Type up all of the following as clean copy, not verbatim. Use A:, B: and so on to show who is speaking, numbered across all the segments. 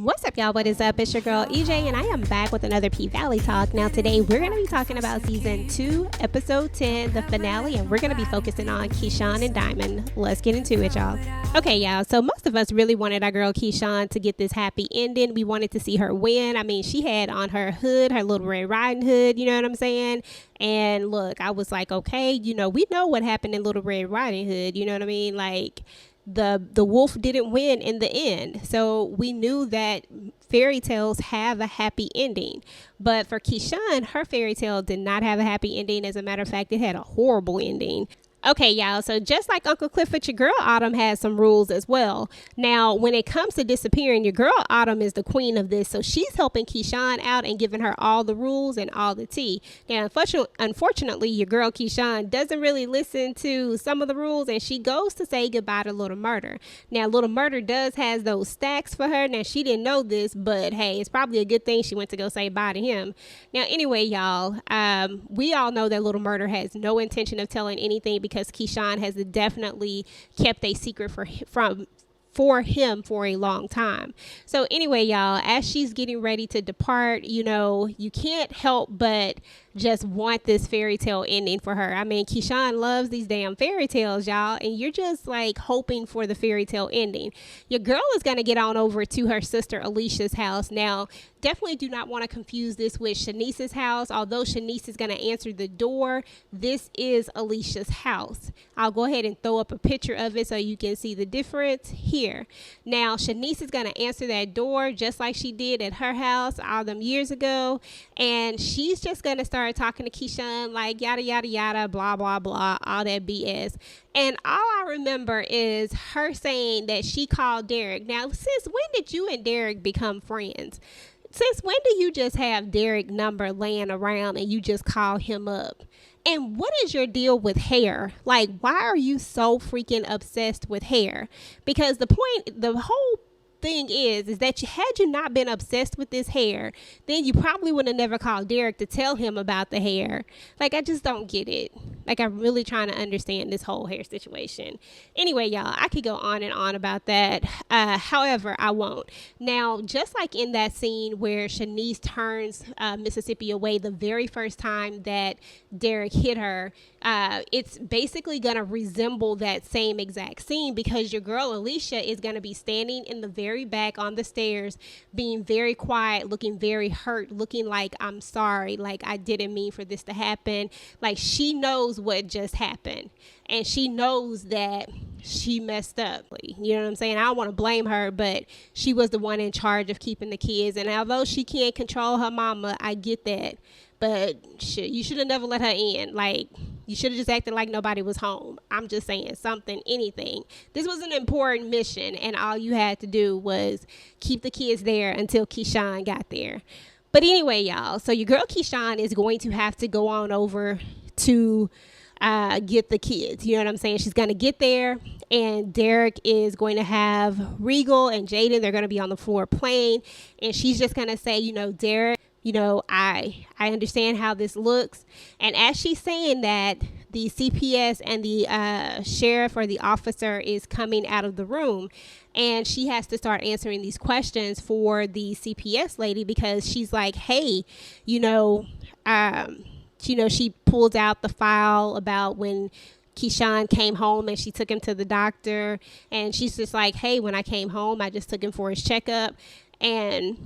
A: What's up, y'all? What is up? It's your girl EJ, and I am back with another P Valley Talk. Now, today we're going to be talking about season 2, episode 10, the finale, and we're going to be focusing on Keyshawn and Diamond. Let's get into it, y'all. Okay, y'all. So most of us really wanted our girl Keyshawn to get this happy ending. We wanted to see her win. I mean, she had on her hood, her little Red Riding Hood. You know what I'm saying? And look, I was like, okay, we know what happened in Little Red Riding Hood. You know what I mean? Like, the wolf didn't win in the end. So we knew that fairy tales have a happy ending. But for Keyshawn, her fairy tale did not have a happy ending. As a matter of fact, it had a horrible ending. Okay, y'all, so just like Uncle Clifford, your girl Autumn has some rules as well. Now, when it comes to disappearing, your girl Autumn is the queen of this, so she's helping Keyshawn out and giving her all the rules and all the tea. Now, unfortunately, your girl Keyshawn doesn't really listen to some of the rules, and she goes to say goodbye to Little Murder. Now, Little Murder has those stacks for her. Now, she didn't know this, but hey, it's probably a good thing she went to go say bye to him. Now, anyway, y'all, we all know that Little Murder has no intention of telling anything because Keyshawn has definitely kept a secret for him for a long time. So anyway, y'all, as she's getting ready to depart, you can't help but just want this fairy tale ending for her. I mean, Keyshawn loves these damn fairy tales, y'all, and you're just like hoping for the fairy tale ending. Your girl is going to get on over to her sister Alicia's house. Now, definitely do not want to confuse this with Shanice's house. Although Shanice is going to answer the door, this is Alicia's house. I'll go ahead and throw up a picture of it so you can see the difference here. Now, Shanice is going to answer that door just like she did at her house all them years ago, and she's just going to start talking to Keyshawn like yada yada yada, blah blah blah, all that BS. And all I remember is her saying that she called Derek. Now, since when did you and Derek become friends? Since when do you just have Derek's number laying around and you just call him up? And what is your deal with hair? Like, why are you so freaking obsessed with hair? Because the whole thing is that had you not been obsessed with this hair, then you probably would have never called Derek to tell him about the hair. Like, I just don't get it. Like, I'm really trying to understand this whole hair situation. Anyway, y'all, I could go on and on about that. However, I won't. Now, just like in that scene where Shanice turns Mississippi away the very first time that Derek hit her, it's basically going to resemble that same exact scene, because your girl Alicia is going to be standing in the very back on the stairs, being very quiet, looking very hurt, looking like, I'm sorry, like I didn't mean for this to happen. Like, she knows what just happened, and she knows that she messed up. You know what I'm saying? I don't want to blame her, but she was the one in charge of keeping the kids, and although she can't control her mama, I get that. But you should have never let her in. Like, you should have just acted like nobody was home. I'm just saying, something, anything. This was an important mission, and all you had to do was keep the kids there until Keyshawn got there. But anyway, y'all, so your girl Keyshawn is going to have to go on over to get the kids. You know what I'm saying? She's going to get there, and Derek is going to have Regal and Jaden. They're going to be on the floor playing, and she's just going to say, Derek, I understand how this looks. And as she's saying that, the CPS and the sheriff or the officer is coming out of the room, and she has to start answering these questions for the CPS lady, because she's like, hey, she pulled out the file about when Keyshawn came home and she took him to the doctor, and she's just like, hey, when I came home, I just took him for his checkup, and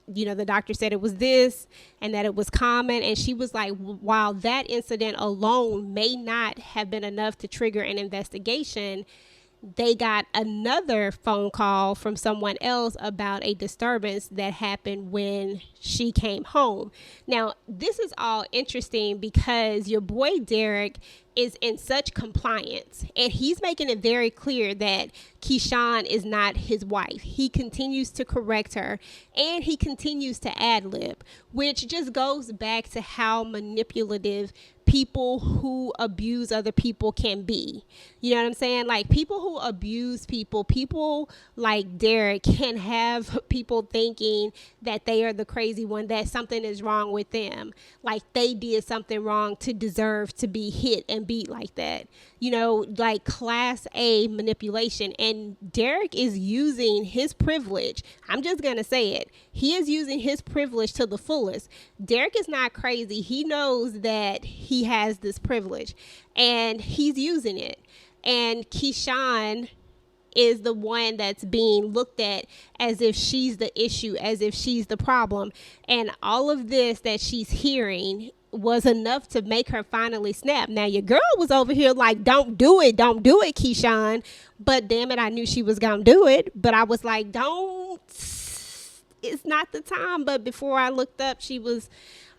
A: the doctor said it was this and that it was common. And she was like, while that incident alone may not have been enough to trigger an investigation, they got another phone call from someone else about a disturbance that happened when she came home. Now, this is all interesting because your boy Derek is in such compliance, and he's making it very clear that Keyshawn is not his wife. He continues to correct her, and he continues to ad-lib, which just goes back to how manipulative people who abuse other people can be. You know what I'm saying? Like, people who abuse people like Derek can have people thinking that they are the crazy one, that something is wrong with them, like they did something wrong to deserve to be hit and being beat like that, you know, like class A manipulation. And Derek is using his privilege. I'm just going to say it. He is using his privilege to the fullest. Derek is not crazy. He knows that he has this privilege and he's using it. And Keyshawn is the one that's being looked at as if she's the issue, as if she's the problem. And all of this that she's hearing was enough to make her finally snap. Now, your girl was over here like, don't do it, Keyshawn. But damn it, I knew she was going to do it. But I was like, don't, it's not the time. But before I looked up, she was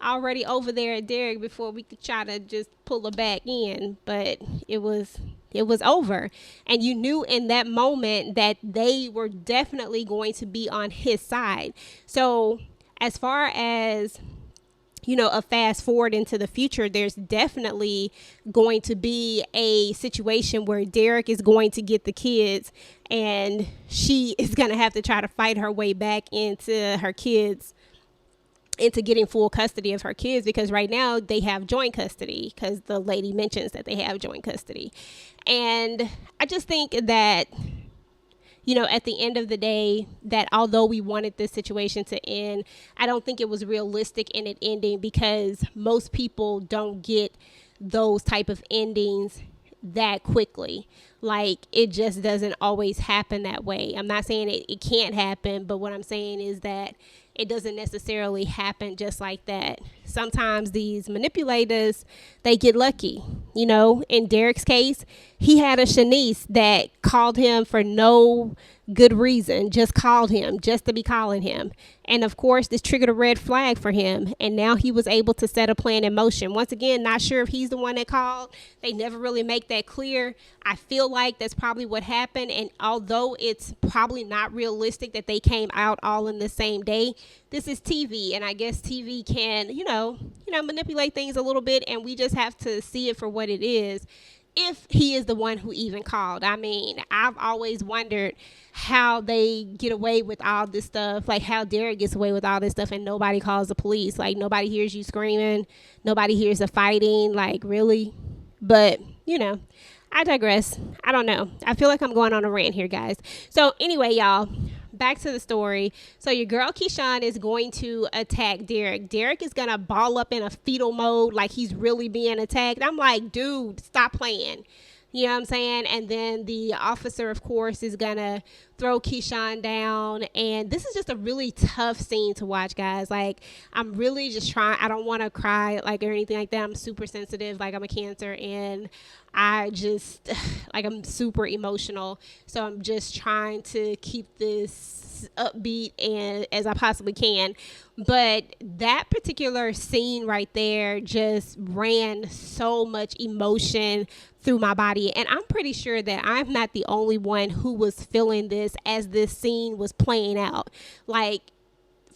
A: already over there at Derek before we could try to just pull her back in. But it was over. And you knew in that moment that they were definitely going to be on his side. So as far as, you know, a fast forward into the future, there's definitely going to be a situation where Derek is going to get the kids and she is going to have to try to fight her way back into her kids, into getting full custody of her kids, because right now they have joint custody because the lady mentions that they have joint custody. And I just think that, you know, at the end of the day, that although we wanted this situation to end, I don't think it was realistic in it ending, because most people don't get those type of endings that quickly. Like, it just doesn't always happen that way. I'm not saying it can't happen, but what I'm saying is that it doesn't necessarily happen just like that. Sometimes these manipulators, they get lucky. You know, in Derek's case, he had a Shanice that called him for no good reason, just called him just to be calling him. And of course, this triggered a red flag for him. And now he was able to set a plan in motion. Once again, not sure if he's the one that called. They never really make that clear. I feel like that's probably what happened. And although it's probably not realistic that they came out all in the same day, this is TV. And I guess TV can, you know, manipulate things a little bit. And we just have to see it for what it is. If he is the one who even called. I mean, I've always wondered how they get away with all this stuff, like how Derek gets away with all this stuff and nobody calls the police. Like, nobody hears you screaming. Nobody hears the fighting. Like, really? But, you know, I digress. I don't know. I feel like I'm going on a rant here, guys. So anyway, y'all, back to the story. So your girl Keyshawn is going to attack Derek. Derek is going to ball up in a fetal mode like he's really being attacked. I'm like, dude, stop playing. You know what I'm saying? And then the officer, of course, is going to throw Keyshawn down. And this is just a really tough scene to watch, guys. Like, I'm really just trying. I don't want to cry like or anything like that. I'm super sensitive. Like, I'm a Cancer. And I just, like, I'm super emotional. So I'm just trying to keep this upbeat and as I possibly can. But that particular scene right there just ran so much emotion through my body. And I'm pretty sure that I'm not the only one who was feeling this as this scene was playing out. Like,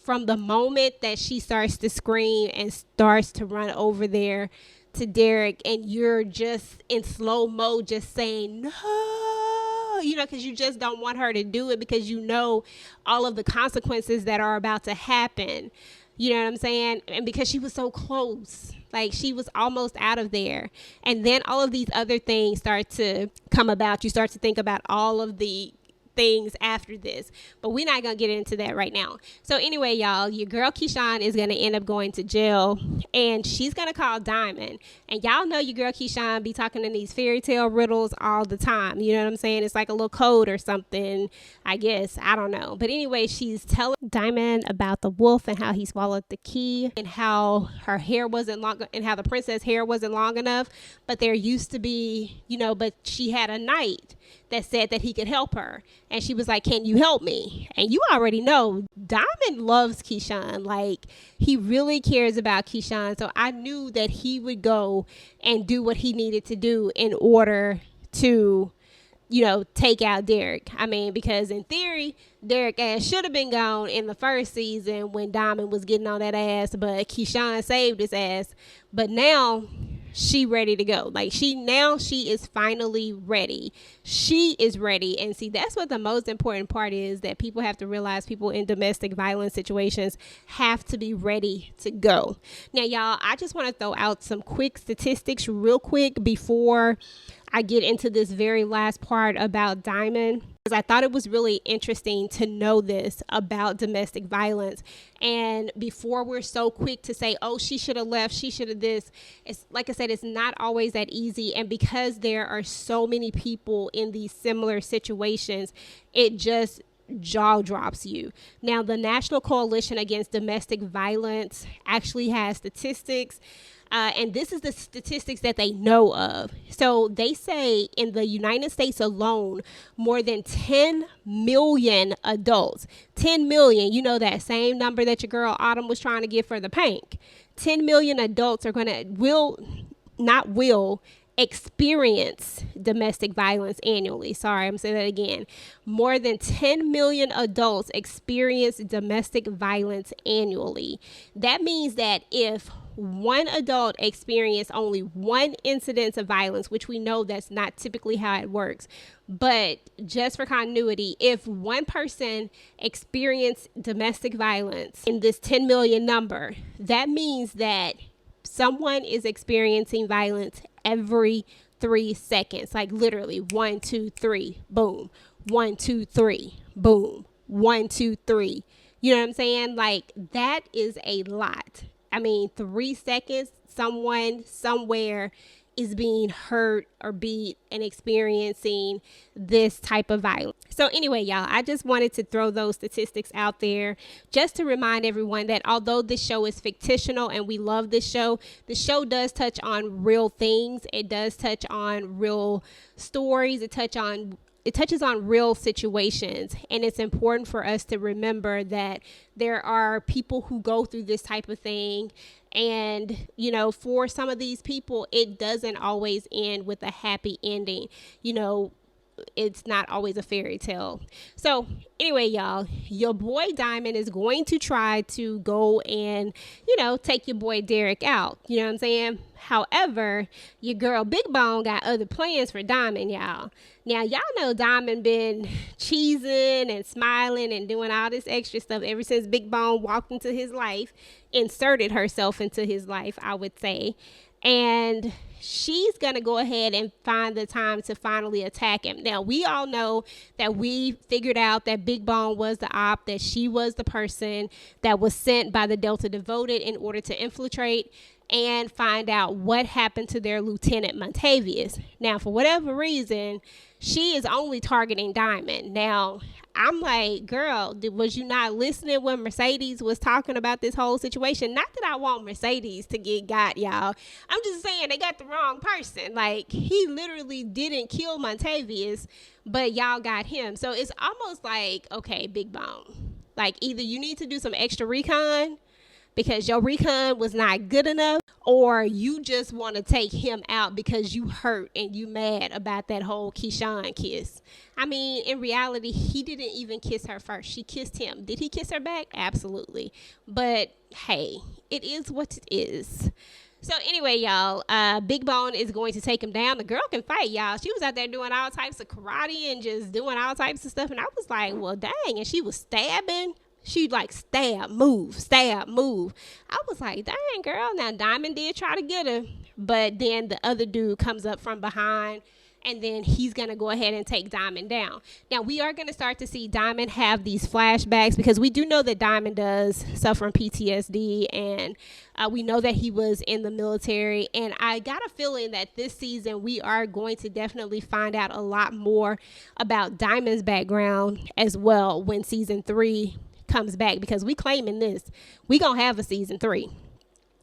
A: from the moment that she starts to scream and starts to run over there to Derek, and you're just in slow mo just saying no, you know, because you just don't want her to do it, because you know all of the consequences that are about to happen. You know what I'm saying? And because she was so close, like she was almost out of there. And then all of these other things start to come about. You start to think about all of the things after this, but we're not gonna get into that right now. So anyway, y'all, your girl Keyshawn is gonna end up going to jail, and she's gonna call Diamond. And y'all know your girl Keyshawn be talking in these fairy tale riddles all the time. You know what I'm saying? It's like a little code or something, I guess. I don't know. But anyway, she's telling Diamond about the wolf and how he swallowed the key, and how her hair wasn't long, and how the princess hair wasn't long enough. But there used to be, you know, but she had a knight that said that he could help her. And she was like, can you help me? And you already know Diamond loves Keyshawn. Like, he really cares about Keyshawn. So I knew that he would go and do what he needed to do in order to, you know, take out Derek. I mean, because in theory, Derek ass should have been gone in the first season when Diamond was getting on that ass, but Keyshawn saved his ass. But now she ready to go. Like she is finally ready. She is ready. And see, that's what the most important part is, that people have to realize. People in domestic violence situations have to be ready to go. Now, y'all, I just want to throw out some quick statistics real quick before I get into this very last part about Diamond, because I thought it was really interesting to know this about domestic violence. And before we're so quick to say, oh, she should have left, she should have this, it's like I said, it's not always that easy. And because there are so many people in these similar situations, it just jaw drops you. Now, the National Coalition Against Domestic Violence actually has statistics. And this is the statistics that they know of. So they say in the United States alone, more than 10 million adults, 10 million, you know, that same number that your girl Autumn was trying to get for the Pank. 10 million adults are will experience domestic violence annually. Sorry, I'm saying that again. More than 10 million adults experience domestic violence annually. That means that if one adult experienced only one incidence of violence, which we know that's not typically how it works, but just for continuity, if one person experienced domestic violence in this 10 million number, that means that someone is experiencing violence every 3 seconds. Like literally 1, 2, 3, boom. 1, 2, 3, boom. 1, 2, 3. You know what I'm saying? Like that is a lot. I mean, 3 seconds, someone somewhere is being hurt or beat and experiencing this type of violence. So anyway, y'all, I just wanted to throw those statistics out there just to remind everyone that although this show is fictional and we love this show, the show does touch on real things. It does touch on real stories. It touches on real situations, and it's important for us to remember that there are people who go through this type of thing, and you know, for some of these people it doesn't always end with a happy ending. You know, it's not always a fairy tale. So anyway, y'all, your boy Diamond is going to try to go and, you know, take your boy Derek out. You know what I'm saying? However, your girl Big Bone got other plans for Diamond, y'all. Now, y'all know Diamond been cheesing and smiling and doing all this extra stuff ever since Big Bone walked into his life, inserted herself into his life, I would say. And she's going to go ahead and find the time to finally attack him. Now, we all know that we figured out that Big Bone was the op, that she was the person that was sent by the Delta Devoted in order to infiltrate and find out what happened to their Lieutenant Montavious. Now, for whatever reason, she is only targeting Diamond. Now, I'm like, girl, was you not listening when Mercedes was talking about this whole situation? Not that I want Mercedes to get got, y'all. I'm just saying they got the wrong person. Like, he literally didn't kill Montavious, but y'all got him. So it's almost like, okay, Big Bone, like either you need to do some extra recon because your recon was not good enough, or you just want to take him out because you hurt and you mad about that whole Keyshawn kiss. I mean, in reality, he didn't even kiss her first. She kissed him. Did he kiss her back? Absolutely. But hey, it is what it is. So anyway, y'all, Big Bone is going to take him down. The girl can fight, y'all. She was out there doing all types of karate and just doing all types of stuff. And I was like, well, dang. And she was stabbing. She like stab, move. I was like, dang, girl. Now, Diamond did try to get her, but then the other dude comes up from behind, and then he's going to go ahead and take Diamond down. Now, we are going to start to see Diamond have these flashbacks because we do know that Diamond does suffer from PTSD, and we know that he was in the military. And I got a feeling that this season we are going to definitely find out a lot more about Diamond's background as well when season 3 comes back, because we claiming this. We gonna have a season 3.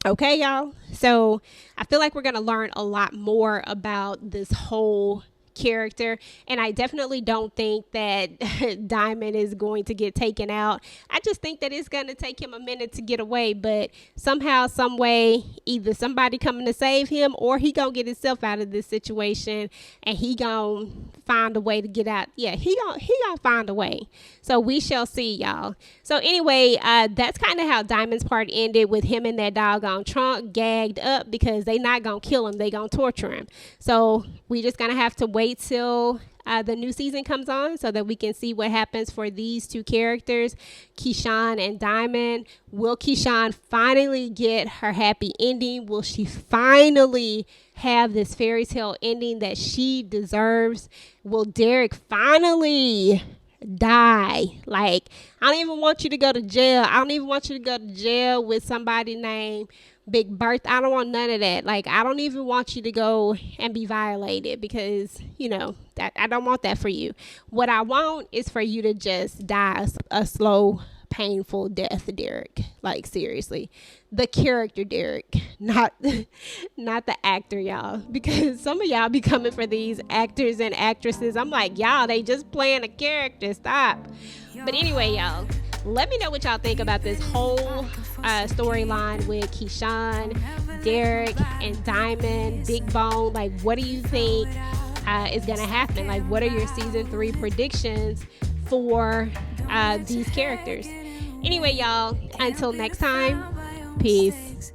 A: Okay, y'all? So I feel like we're gonna learn a lot more about this whole character, and I definitely don't think that Diamond is going to get taken out. I just think that it's going to take him a minute to get away, but somehow, some way, either somebody coming to save him or he gonna get himself out of this situation, and he gonna find a way to get out. Yeah, he gonna find a way. So we shall see, y'all. So anyway, that's kind of how Diamond's part ended, with him in that doggone trunk gagged up, because they not gonna kill him, they gonna torture him. So we just gonna have to wait till the new season comes on so that we can see what happens for these two characters, Keyshawn and Diamond. Will Keyshawn finally get her happy ending? Will she finally have this fairy tale ending that she deserves? Will Derek finally die? Like, I don't even want you to go to jail. I don't even want you to go to jail with somebody named Big Bertha. I don't want none of that. Like, I don't even want you to go and be violated, because, you know, that I don't want that for you. What I want is for you to just die a slow, painful death, Derek. Like, seriously. The character Derek, not the actor, y'all. Because some of y'all be coming for these actors and actresses. I'm like, y'all, they just playing a character. Stop. But anyway, y'all, let me know what y'all think about this whole storyline with Keyshawn, Derek, and Diamond, Big Bone. Like, what do you think is going to happen? Like, what are your season 3 predictions for these characters? Anyway, y'all, until next time, peace.